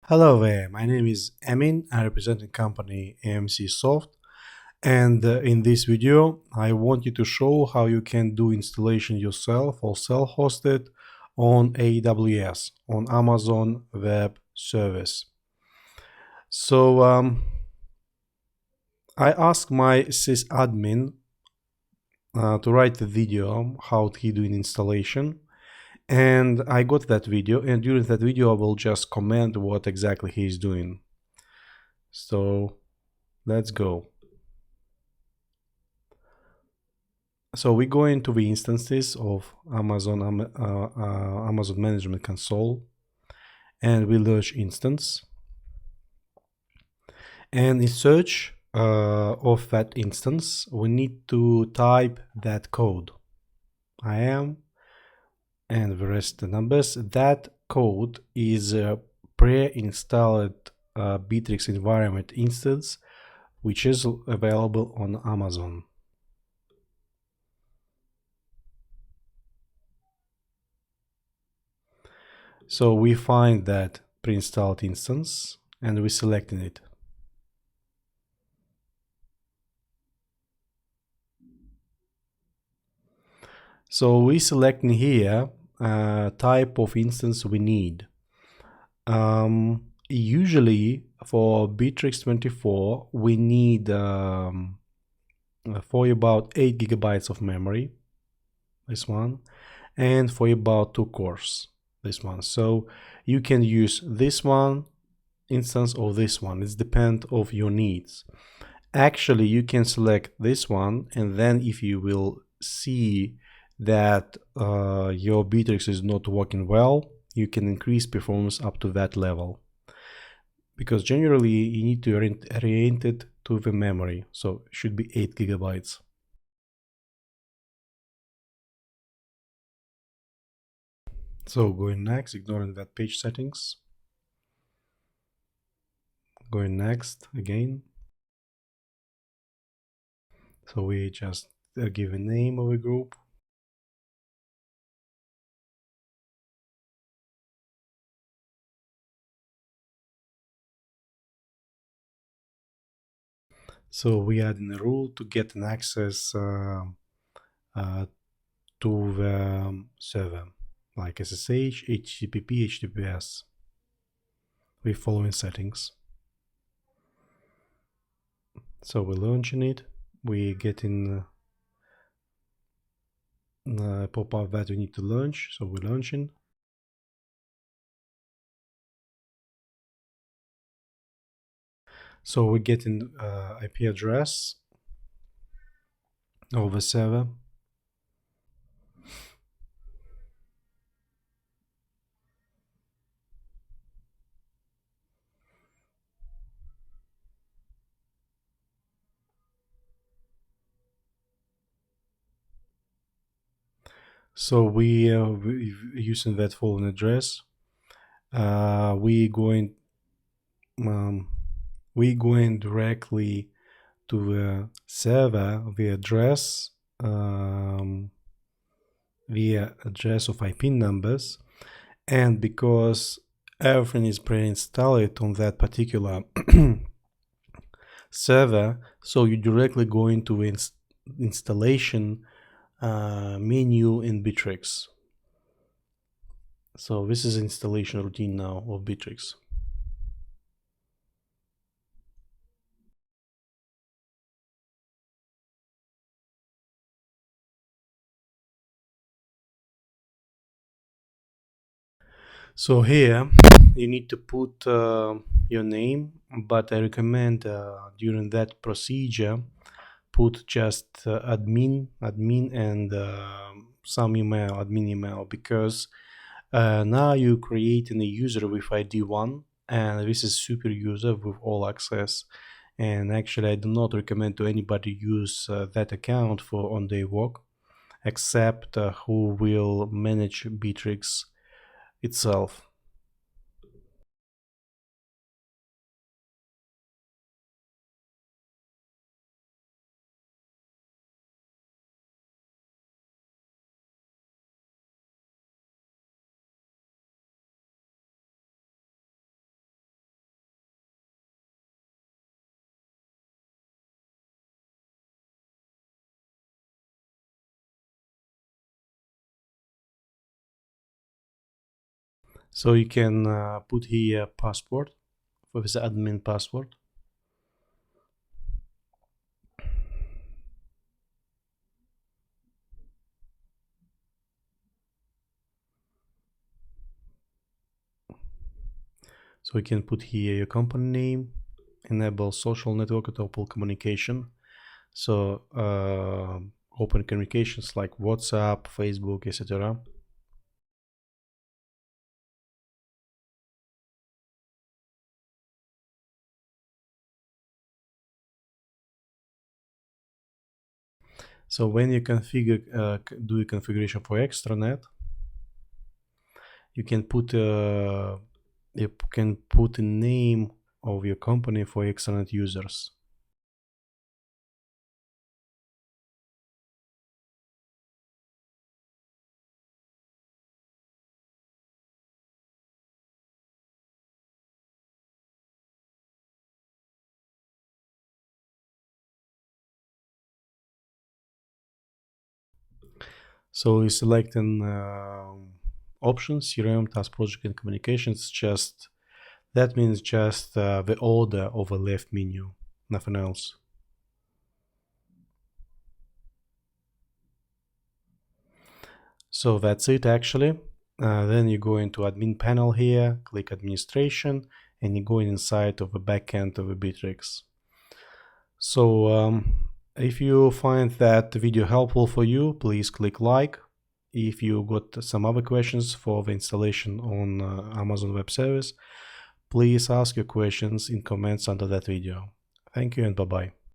Hello there, my name is Emin. I represent the company EMCsoft, and in this video I want you to show how you can do installation yourself or self-hosted on AWS, on Amazon Web Service. So I asked my sysadmin to write the video how he doing installation, and I got that video, and during that video I will just comment what exactly he is doing. So let's go. So we go into the instances of Amazon Management Console, and we launch instance. And in search of that instance, we need to type that code. IAM and the rest of the numbers. That code is a pre-installed Bitrix environment instance, which is available on Amazon. So we find that pre-installed instance and we selecting it. So we selecting here type of instance we need. Usually for Bitrix24 we need for about 8 gigabytes of memory, this one, and for about 2 cores, this one. So you can use this one instance or this one. It depends of your needs. Actually, you can select this one, and then if you will see that your Bitrix is not working well, you can increase performance up to that level. Because generally you need to orient it to the memory, so it should be 8 gigabytes. So going next, ignoring that page settings. Going next again. So we just give a name of a group. So we add in a rule to get an access to the server, like SSH, HTTP, HTTPS, with following settings. So we're launching it. We get in pop-up that we need to launch. So we're launching. So we're getting IP address of the server. So we using that following address. We going directly to the server via address of IP numbers, and because everything is pre-installed on that particular server, so you directly go into installation menu in Bitrix. So this is installation routine now of Bitrix. So here you need to put your name, but I recommend during that procedure put just admin and some email, admin email, because now you're creating a user with ID 1, and this is super user with all access. And actually I do not recommend to anybody use that account for on their work, except who will manage Bitrix itself. So you can put here password with the admin password. So you can put here your company name, enable social network to open communication. So open communications like WhatsApp, Facebook, etc. So when you configure, do your configuration for extranet, you can put a name of your company for extranet users. So you select an options, CRM, task, project, and communications. Just that means just the order of a left menu, nothing else. So that's it actually. Then you go into admin panel here, click administration, and you go inside of the backend of a Bitrix. So if you find that video helpful for you, please click like. If you got some other questions for the installation on Amazon Web Service, please ask your questions in comments under that video. Thank you and bye-bye.